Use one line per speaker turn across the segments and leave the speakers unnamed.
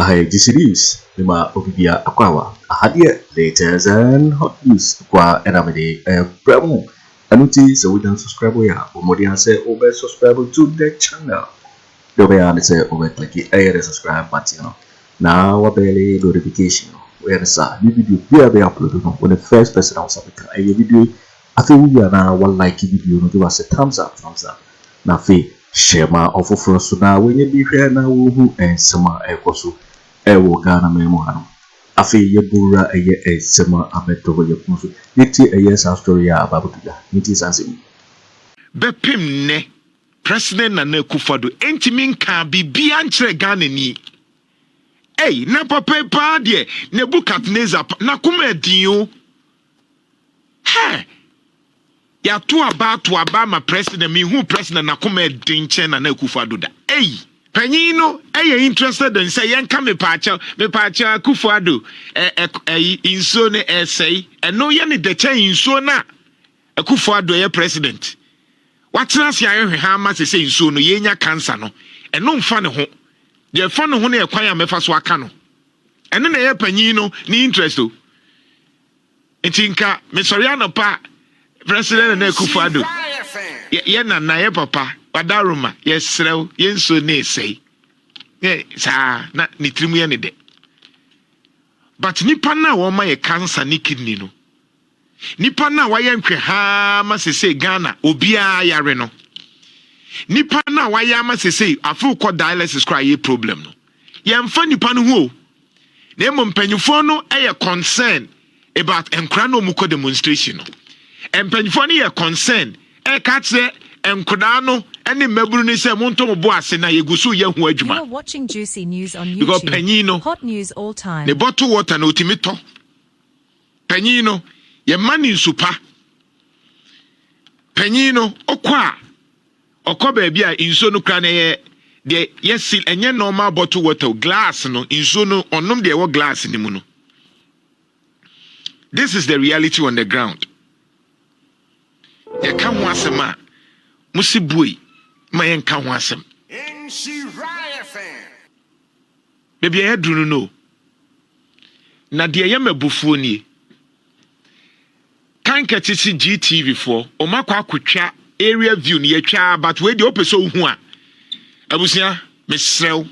IGC News, Lima Obibia Akwawa, Ahadia, latest and hot news, Kwa Aremeyaw Anas. Anuti, so we don't subscribe, Umodian say, over subscribe to the channel. The way I say, over click the subscribe button. Now, what barely notification. Where is that? The video be uploaded when the first person else up a video. I think we are now one like video, give us a thumbs up. Now, share my offer for us now when you be here now, who and summer echoes. Ewo Ghana Memohano. Afriyie Bura a summer abeto Yapunsu. Niti a yes story about Niti Sansim.
Bepim ne President na Akufo Addo entimin kan bi antre Ghana ni. Hey, na papa pa de Nebukadnezar na kuma edin. Ha. Ya to aba ma president mi hu president na kuma edin che na Akufo Addo da. Hey. Penyino interested in say yanka me pacha Akufo Addo inso ne essay and no ye ne de che inso na Akufo Addo ye president. Watena se aye ha ma se inso no ye nya cancer no and no mfa ne ho de fa ne ho na ekwan ya mefa so aka no ene na ye penyino ni interest o etinka me sori anopa president na Akufo Addo ye na ye papa Padaruma, yes, sir, yes, so nay say. Yes, na nitrimu ye ne de. But nipa na wo ma ye cancer ni kidney no. Nipa na wa ye nkwe ha ma se Ghana obia yare no. Nipa na wa ye ma se afu ko dialysis cry ye problem no. Ye mfa nipa no ho. Na mpanyufo no ye concern about enkra no mu ko demonstration no. Empanyufo no ye concern ka tse enkudano any mebru say monto bo ase na yegusu ye hu adwuma.
You are watching Juicy News on YouTube.
Because penyino
hot news all time.
The bottle water na otimito. Penyino ye mani nsupa. Penyino okwa baabi a inso no kra na ye de yes enye normal bottle water glass no inso no onom de wo glass ni mu no. This is the reality on the ground. Ye ka ho asema Musibui, my enka ho asem. Baby, I do know. Na de ye mabufuo nie. Kan ketisi GTV for o makwa akotwa area view ne yatwa but we de opeso hu a. Abusia, mesrew.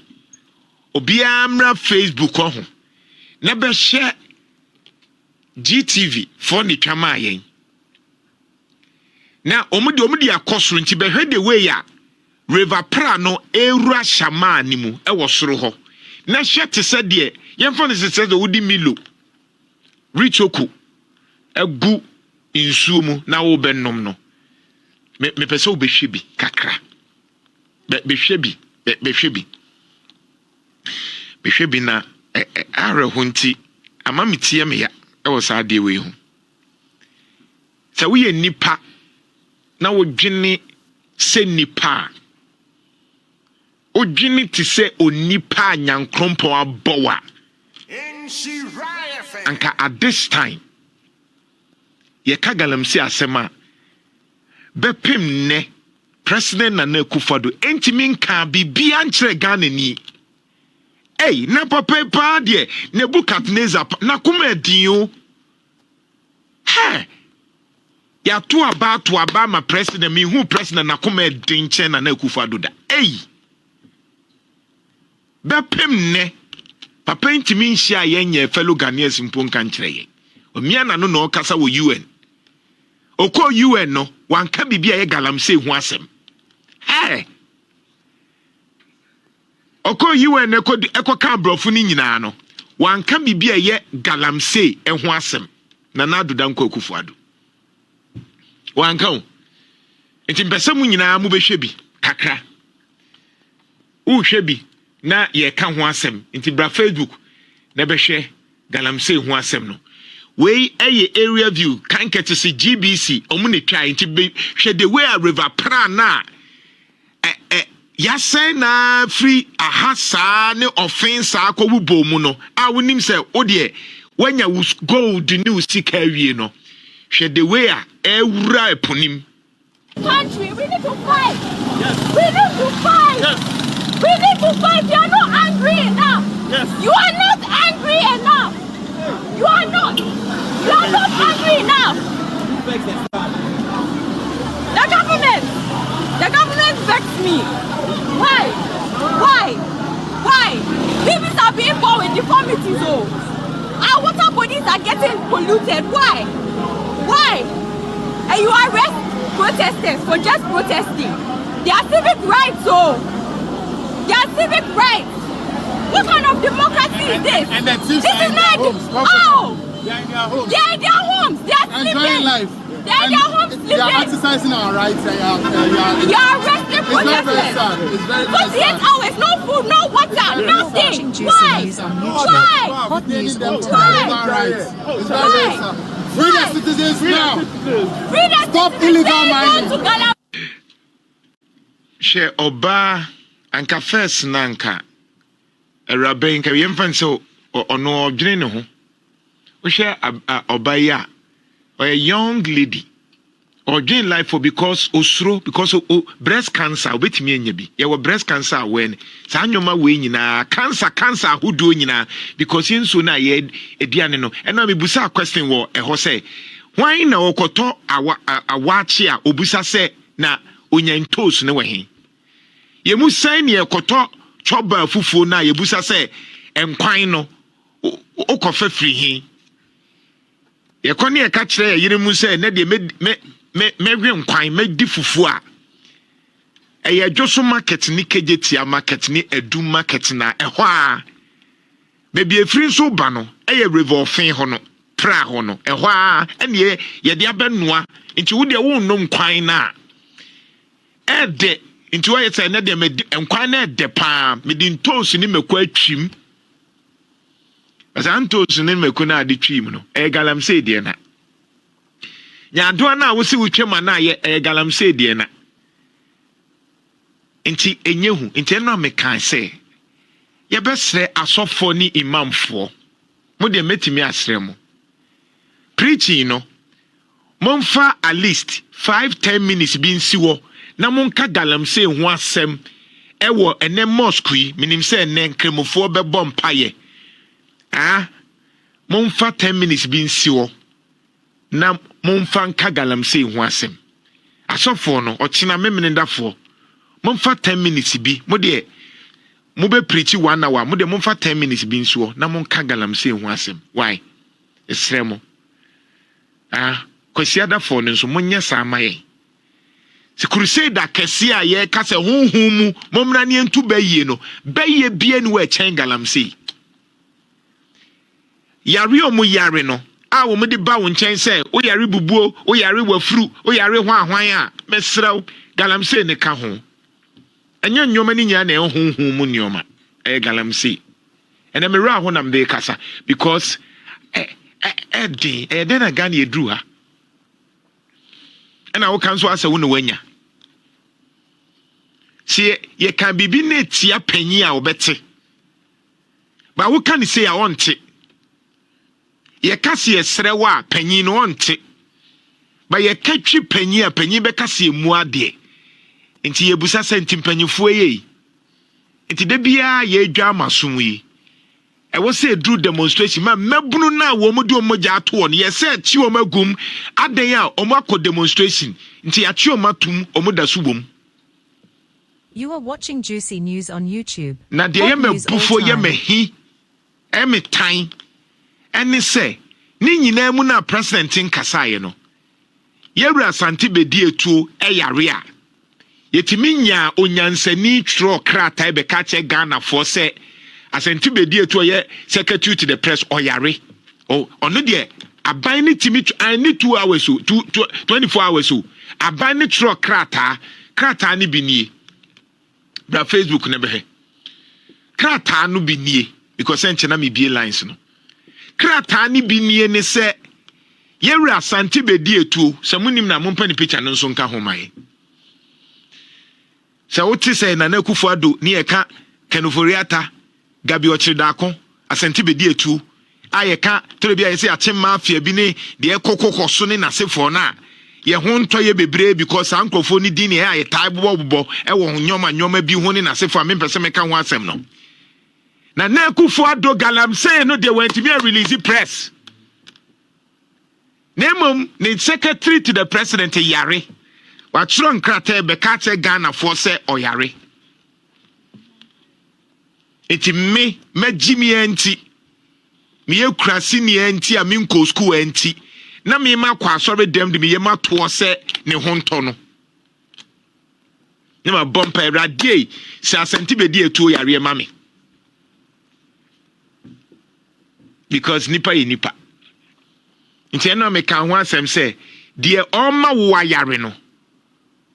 Obi amra Facebook ho. Na be share GTV for ni twama yen. Now, omudi akosoro nti be hwede we ya River Pra no ewura shama animu e wo soro ho. Na hwe te se de yemfa ne se do wudi milo. Richoku egu insuo mu na wo bennom no. Me pese wo behwe bi kakra. Behwe bi. Behwe bi na are ho nti amamitie me ya e wo sa de we hu. Se wo ye nipa na wodwene se nipa odwene ti se onipa nyankrompo abowa anka at this time ye ka galamsey asema bepem ne president na Akufo Addo entimi nka bibia nkyere Ghana ni na papa pa de Nebukadnezar na kuma edin o ya to aba ma president mi hu president na kuma edin che na Akufo Addo da bepem ne papa ntimi nhia yenye fellow Ghanaians mpon kan kire ye omia na no no kasa wo UN okọ UN no wanka bibia ye galamsey hu asem okọ UN ekoka brofo ni nyina no wanka bibia ye galamsey hu asem na adoda nko Akufo Addo wanka o enti mpese mu nyina mu behwe bi kakra u hwe bi na ye ka ho asem enti bra Facebook na behwe galamsey ho asem no we area view kan ketisi GBC omu ne twa enti hwe the way a River Pra na ya say na free ahasa ne offense akobubo mu no a wonim say o de wanya gold new sika wie no hwe the way a ewura eponim
country we need to fight. Yes. We need to fight. Yes. We need to fight. We are not angry now. You are not angry enough. You are not. You are not angry enough. The government vexed me. Why? Babies are being born with deformities. Our water bodies are getting polluted. Why? And you arrest protesters for just protesting. They are civic rights, They are civic rights. What kind of democracy is this? This is not. They are in their homes. They are in their homes. They are sleeping. Life. They are in their homes sleeping. They are exercising our rights. You are arresting protesters. 48 hours, no food, no water, nothing. Why?
Hot news all time.
Why?
Free the citizens now.
Free the
Stop illegal mining.
Share Oba and Cafes Nanka. A rabbi can be infant or no general. We share Obaya or a young lady or gain life for because of breast cancer. Wait me and be. You were breast cancer when Sanyoma winning cancer who doing because in sooner yet a dianino. And I busa question war a hose. Why na Okoto a watchia Obusa say na unyan toast no way. Ye must sign ye Koto choba fufu na ye busa say enquino okofe free he. Ye koni e catch there ye mu say na de me nkwan me di fufu a eye dwoso market ni kejetia market ni edu market na ehwa a me bi efiri so ba no eye revolving ho no pra ho no ehwa a ene ye de abenoa nti wo de wo nnom nkwan na ede nti wo yete na de me nkwan na ede pa me di ntosu ni mekwa atwim asa ntosu ni mekwa na ade twim no galamsey de na Jantuah na wo si wutwema na ye galamsey de na nti enyehu nti no mekan se ye besre asofo ni imamfo mo de metimi asre mo preaching no monfa at least 5-10 minutes bi nsiwo na monka galamsey ho asem ewo ene mosque yi minim se ene nkremofo be bom paye monfa 10 minutes bi nsiwo na monfa nka galamsey ho asem asofo no ochina memendafo monfa 10 minutes bi mo de mo be preach 1 hour mo de monfa 10 minutes bi nsuo na monka galamsey ho asem why esremo kwasiada for no so monye samaye se crusade akese a ye ka se honhom mu momra ne ntu baye no baye bie no we chen galamsey yare omo yare no a wo me de ba wo nchen se o yare bubuo o yare wafuru o yare hwan a mesraw galamsey ne ka ho enye nyoma ni nya na honhom mu nyoma galamsey ene me ra ho nam de kasa because den aga na edru ha ena wo kan so asa wo no wanya sie ye kan bibi na tia panyi a obete ba wo kan se ya onte ye kase esrewa panyi no onte ba ye katwi panyi a panyi be kase emu ade nti ye busa senti panyifo ye nti de bia ye dwa masom yi e wo se dru demonstration ma mabunu na wo mu de omogya ato on ye se chi o magum adan a omo akọ demonstration nti ya chi o matum omo da so bom.
You are watching Juicy News on YouTube.
Na de ye mabufo ye mahi eme tan ene se ni nyina mu na president nkasaye no yewura Asante Bediatuo yare a yetimi nya onyansani tro krata be ka che Ghana for se Asante Bediatuo ye secretary to the press oyare ono de aban ni timi I need 2 hours 24 hours aban ni tro krata ni binie bra Facebook ne be he krata no binie because enche na me bie lines no krata ni binie ne se yewura Asante Bediatuo se munim na mompa ni picture no nso nka ho mai se wote se na Akufo Addo ni eka Ken Ofori Atta gabi ochidako Asante Bediatuo ayeka torebia yesi atemma afia bi ne de ekokoko so ne nasefo na ye ho nto ye bebre because ankrofo ni di ne ayetai bobo e wo nyoma bi ho ne nasefo a mempese meka ho asem no Na Akufo Addo galamsey no de went to be release press. Nemom ne secretary to the president yare. Watchro nkrate bekate Ghana for say oyare. Eti me jimi enti. Me krasi ni enti aminko school enti. Na me ma kwa asore dem de me ye ma to se ne honto no. Ne ma bompa erade se asenti Bediatuo yare ma me. Because nipa ye nipa. Nti eno me kan ho asem se de oma wo ayare no.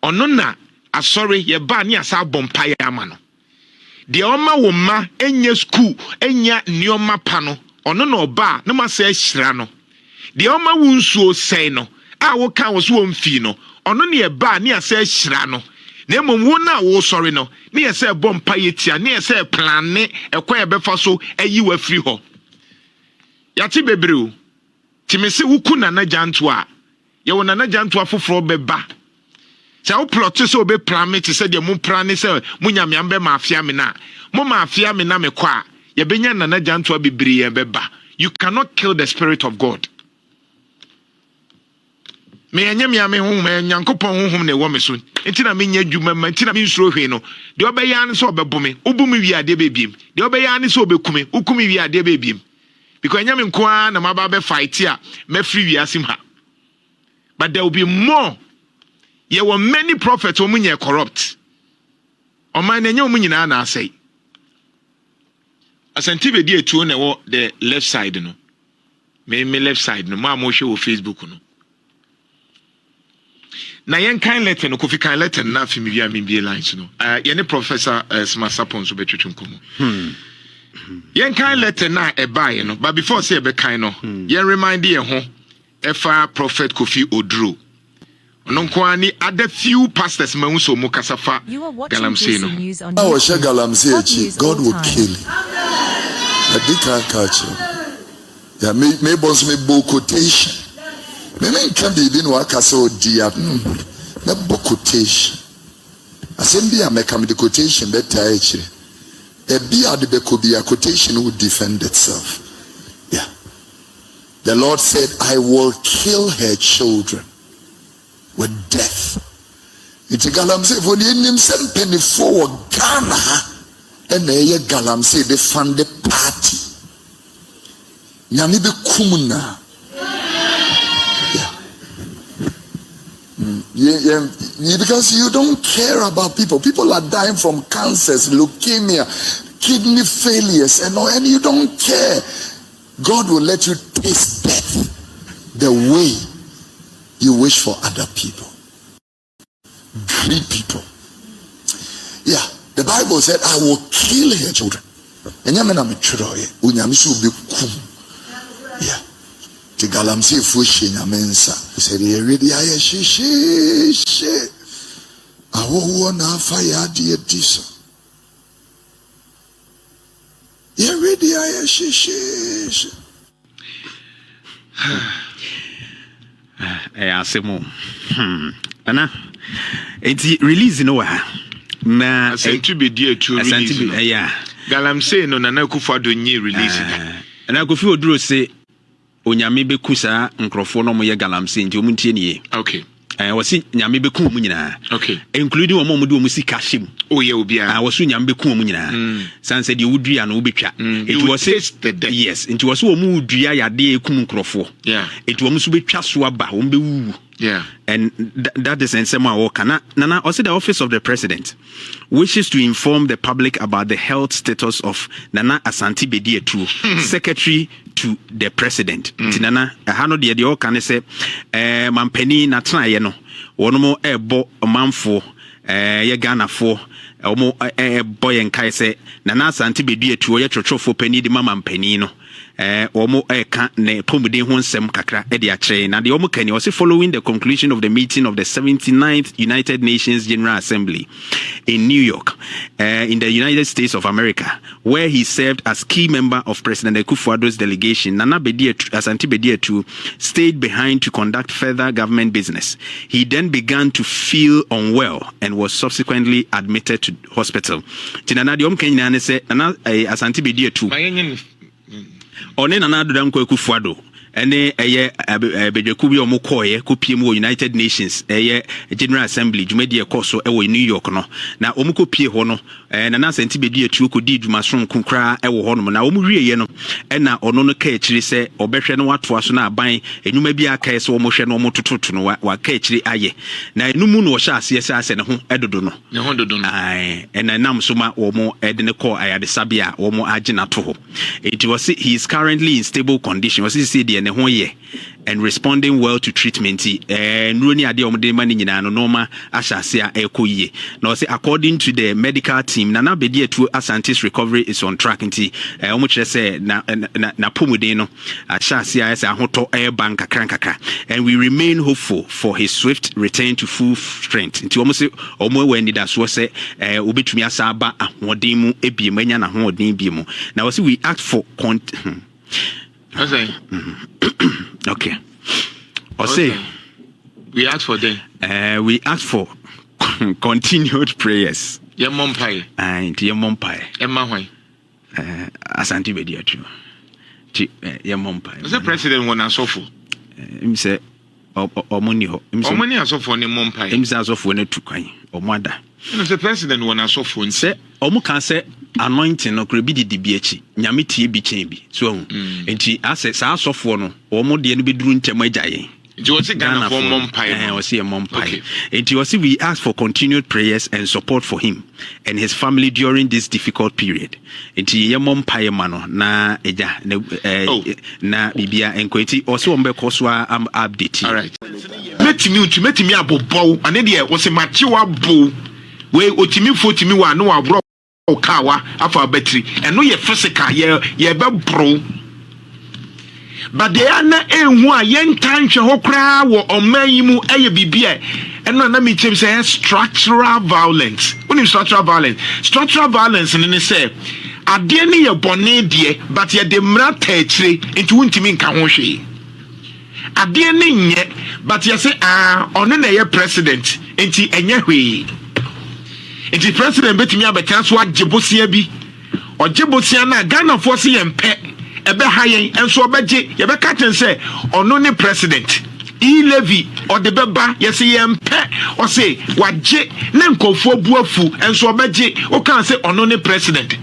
Ono na asore ye ba ni asa bompa ya ama no. De oma wo ma enye school enya nioma pa no. Ono na oba na ma se hira no. De oma wo nsuo sei no. A wo kan wo so mfi no. Ono na ye ba ni asa hira no. Na emom wo na wo sori no. Ni ye se bompa ye tia, ni ye se plan ne ekwa ye befa so ayi wa free ho. Yati bebreu. Timesi wuku nana Jantuah. Ye wo nana Jantuah foforo beba. Se wo plot so obe plan me te se de mo plan ne se mo nyame be mafia me na. Mo mafia me na me kwa. Ye benya nana Jantuah bebre ye beba. You cannot kill the spirit of God. Me anyame ame hu me nyankopon hu ne wo me so. Enti na me nya dwuma ma enti na me nsuro hwe no. De obeya ne so obebome. Obumi wi ade bebiem. De obeya ne so obekume. Ukumi wi ade bebiem. Because nyame nkoa na maba be fight here me free wi asim ha. But there will be more. There were many prophets who were corrupt. Oman na nyom nyina na asai. Asante Bediatuo na wo the left side no. Me left side no ma mo hwe wo Facebook no. Na yen kan letter no kofi kan letter na fi mi bia mi bia lines no. Ye ne professor Smasapon so betwetwe nkomo. Yen kan letter na e buy no, but before say be kan no, yen remind ye ho efa prophet Kofi Oduro. Ononko ani other few pastors ma so mo kasafa galamsey no.
I was sure galamsey God will kill you. I did catch you. Yeah, me boss me bo quotation. Me can be been work as so dear. Me bo quotation. Assembly make come the quotation better actually. A quotation would defend itself. Yeah. The Lord said, I will kill her children with death. It's a galamsey for the name send penny for Ghana and a galamsey they fund the party. Nyamibe kumuna. Yeah, because you don't care about people. People are dying from cancers, leukemia, kidney failures, and you don't care. God will let you taste death the way you wish for other people. Greed people. Yeah, the Bible said, I will kill her children. Yeah. The galamsey fushi na Mensah. He said, "Ready aye she. Awo na fire die diso. Ready aye she.
Asemo. Ana. Enti release no wa. Na
Asante Bediatuo release.
Yeah.
Galamsey no Nana Akufo Addo nye release.
Na Akufo Oduro say onyame beku saa nkrofo no mo ye galamsey nti omuntie nie.
Okay.
Wasi nyame beku mu nyina.
Okay.
Including wo mo de omu sika hyem.
Oh ye obia.
Wasu nyame beku mu nyina. San say de wudua no wobetwa. It was yes, nti wasu omu wudua yade ekum nkrofo.
Yeah.
It omu so betwa so aba, wo bewu.
Yeah.
And that is ensema wokana. Nana also the office of the president wishes to inform the public about the health status of Nana Asante Bediatuo, secretary to the president. Tinana hano de okane se mampani na tena ye no. Wono mo ebo manfo ye Ghana fo omo boy enkai se Nana Asante Bediatuo ye twotwofo pani de mampani no. Omo eka ne pomuden ho nsem kakra e de akere na de omo kani was following the conclusion of the meeting of the 79th United Nations General Assembly in New York in the United States of America, where he served as key member of President Akufo Addo's delegation, Nana Asante Bediatuo stayed behind to conduct further government business. He then began to feel unwell and was subsequently admitted to hospital. Tinana Diom Kenya say Nana Asante Bediatuo. One Nana Dodam Akufo Addo. Ene Bediatuo bi omo koye kopie mu United Nations General Assembly dwumadi ekoso ewo New York no na omo kopie ho no na Asante Bediatuo kodi dwumason kunkra ewo ho no na omo wieye no na ono no ka ekiri se obehwe no wato aso na aban enwuma bi aka se omo hwe no omo tototo no wa ka ekiri aye na enumu no wo hya ase ne ho edodo no ai na nam so ma omo ede ne call ayade sabia omo agina to ho it was he is currently in stable condition was he ne ho ye and responding well to treatment nroni ade omde mani nyina no normal ahyase a ekoyie na say according to the medical team Nana Bediatuo Asante's recovery is on track nti omo kire say na pomuden no ahyase a say ahoto bank kakra and we remain hopeful for his swift return to full strength nti omo say omo we need so say obetumi asaba ahoden mu ebiem anya na ahoden biem na we say we act for okay. Or say
we ask for them.
We ask for continued prayers.
Your mom pie.
And your mom pie.
Emma why?
Asante Bediatuo. Your mom pie.
The president wanna suffer.
Him say omoni ho.
Omoni asofo ne mom pie.
Him say asofo ne tukwan. Omada.
The president wanna suffer.
Say omo kan say anointing no kure bi di bi achi nyame tie bi chen bi so enti ase sa asofo no omo de no beduru ntem agyaye
Ghana for mom pie
mom pie enti we ask for continued prayers and support for him and his family during this difficult period enti ye mom pie ma no na eja na bibia enkwenti osi ombe koso am update
all right metimi abobo ane de wo se machiwa bo we otimi fotimi wa no abro okawa afa battery eno ye physical ye be bro but they are na enhu a ye ntanhwe ho kra wo omayimu eye bibia eno na me chem say structural violence when structural violence ne say ade ne ye bone de but ye de mra taachire enti wuntimi nka ho hwe ade ne nye but ye say ono na ye president enti enye hwe. Enti president betimi abeka so agebosia bi ogebosia na Ghana force yempe ebe hayen enso obeje yebeka ten say ono ne president levy or the beba yesi yempe o say waje ne nkofo buafu enso obeje o kan say ono ne president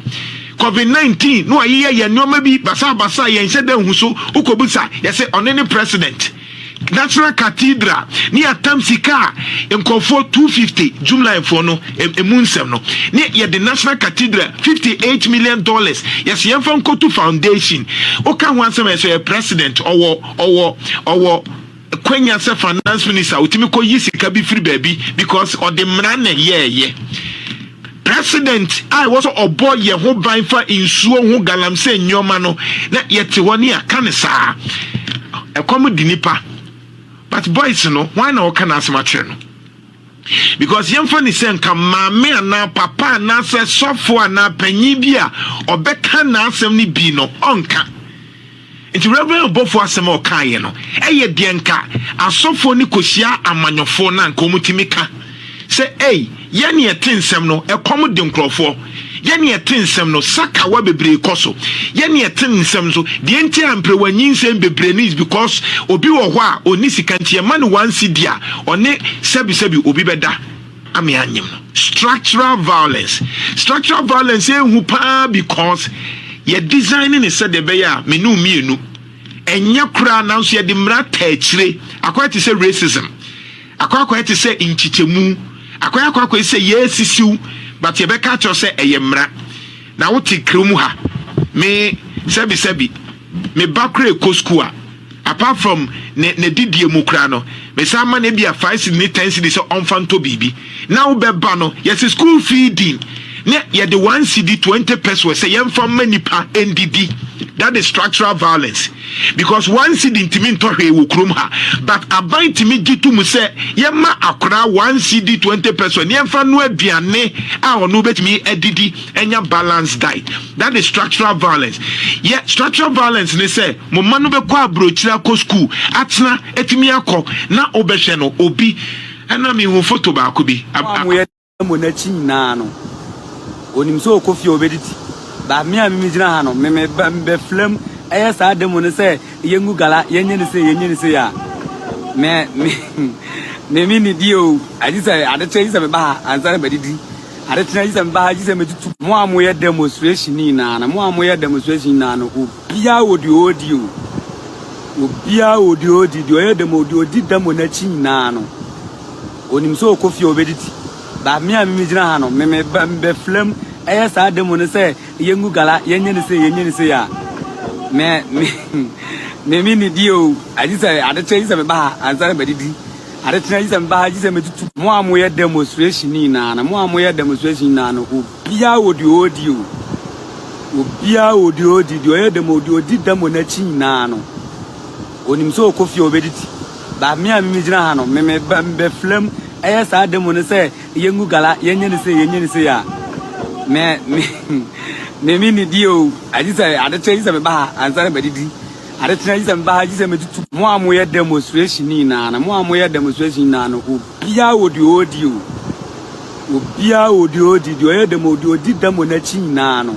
COVID-19 no aye ye nyoma bi basa ye nse dan huso ukobusa yesi ono ne president National Cathedral ni atamsika nkofo 250 Jumla for no emunsem no ni ye the National Cathedral $58 million yes ye from Koto Foundation o kan ho ansem say president owo Kwenya se finance minister utimi ko yisika bi free baby because of the mrana ye president I was a boy ye ho ban fa insuo ho galamsey nyoma no na ye te woni aka ne saa ekomu dinipa. But boys, no, why not can ask my channel? Because young funny saying, come, mammy, and now papa, and now says software, and now penibia, or becca, now some bino, onka. It's reverend both for some more kayano. Eh, dienka, a software nicosia, and manofona, and comutimika. Say, eh, yanny a tin semno, a commodum crofo. Yeni etinsem no saka wa bebre koso yeni etinsem so the entire emprewanyin sem bebre is because obi wo ho a oni sikantie man one sidia oni sebi obi beda ame anyem no structural violence enhu pa because ye designing is said the beya menu mienu enya kura na so ye de mra taachire akwa te say racism akwa te say inchichemu akwa say yesisiu but you better catch yourself a yemra. Now what take krumuha? Me sebi me bakre koskua. Apart from ne didi mukrano, me sama ne be a 5 cedi 10 cedi so onfanto bibi. Now bebano yes school feeding. Ne ye the 1 cedi 20 pesos say yem from many pa NDD. That is structural violence. Because one seed in Timin Torre will crum her, but a bind Timi Gitu Muse, Yama Akra, 1 CD, 20 person, Yamfa no Biane, our no bet me edidi, and your balanced diet. That is structural violence. Yeah, structural violence, they say, Momanu Bekwa Brochila Ko School, Atna, Etimiako, na Obesheno, Obi, and I mean, photo Bakubi.
Monachi Nano. Onimso Kofi Obediti. But me and Mijano, me flem. Yes, I don't want to say, Yangu Gala, Yen say, ya. Me mean you. I just say, I don't change some bar, and somebody. I don't change some bar, just a more way demonstration in an, a more way demonstration in who Pia would you owed you. Pia would you did you hear them or did them on a chin nano. Onimso Kofi Obediti. But me and Mijano, me flem. Yes, I don't want to say, Yangu Gala, Yen say, ya. Me mean you. I just say I don't change some bar and somebody. I don't change some bar. Just a more way demonstration in an, a more way demonstration in an who Pia would you owed you. Pia would you did you hear them or did them on a chin nano. On him so Kofi Obediti. But me and Mijano, me flem. Yes, I don't want to say, Yangu Gala, Yen say, ya. Me mean you. I just say I don't change some bar and somebody. I don't change some bar. Just a more way demonstration in an, a more way demonstration in an who Pia would you owed you. Pia would you did you hear them or did them on a chin nano.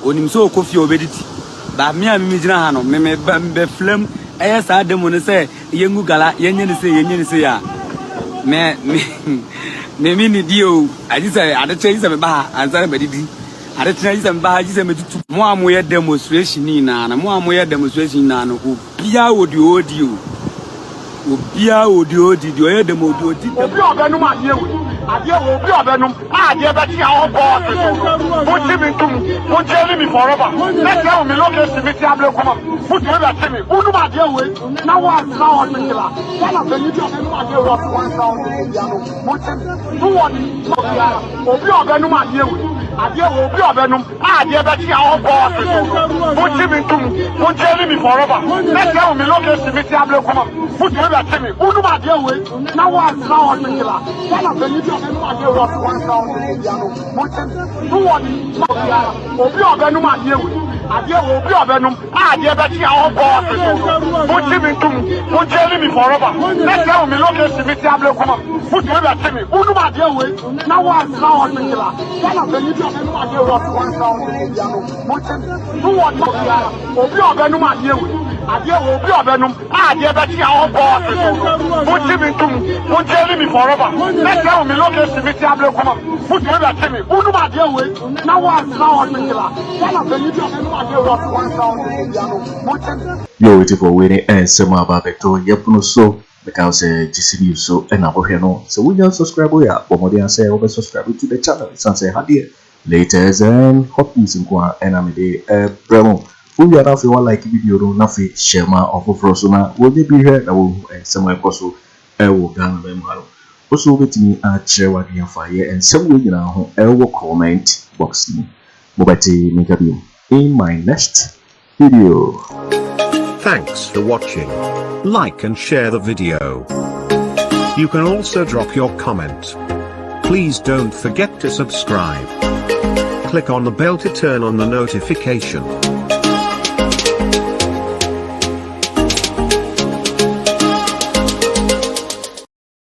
On him so Kofi Obediti. But me and Mijano, me flem. Yes, I don't want to say, Yangu Gala, Yen say, ya. Me mean you. I just say I don't change some bar and somebody. I don't change some bar. Just a more way demonstration in an, a more way demonstration in an who Pia would you owed you. Pia would you did you hear them or did them? I dear, but our boss. Put him into put me forever. Let's tell me, look at the Mitiable come. Put him at me. Who do I deal with? Now what's now on the killer? One of the new idea was 1,000. Put him. Who want it? Obi Obenuma deal with. I dear, Obi Obenum. I dear, but our boss. Put him into put me forever. Let's tell me, look at the Mitiable come. Put him at me. Who do I deal with? Now what's now on the killer? One of the new idea was 1,000. Who want it? Obi Obenuma deal with. I dear, Obi Obenum. I dear, but our boss. Put him into put me forever. Let's tell me, look at the Mitiable come. Put him at me. Who do I deal with? Now what's now on the killer? One of the new idea was 1,000. Who want it? Obi Obenuma deal with. I dear, Obi Obenum. I dear, but our boss. Put him into put me forever. Let's tell me, look at the Mitiable come. Put him at me. Who do I deal with? Now what's now on the killer? One of the new idea was 1,000.
Yo, waiting for winning and some about Vector Yapuno so because GCD so and Aboheno. So we just subscribe here. For more than say over subscribe to the channel. It's say Hadia. Latest and hot news in Kwa and I'm Bremo. When you are if you want like video, nothing share my offer for Sona. Will you be here? I will somewhere possible. I will gather them. Also, with me at share what you fire and some way now. I will comment box me. Mobati Mikabi in my next video.
Thanks for watching. Like and share the video. You can also drop your comment. Please don't forget to subscribe. Click on the bell to turn on the notification.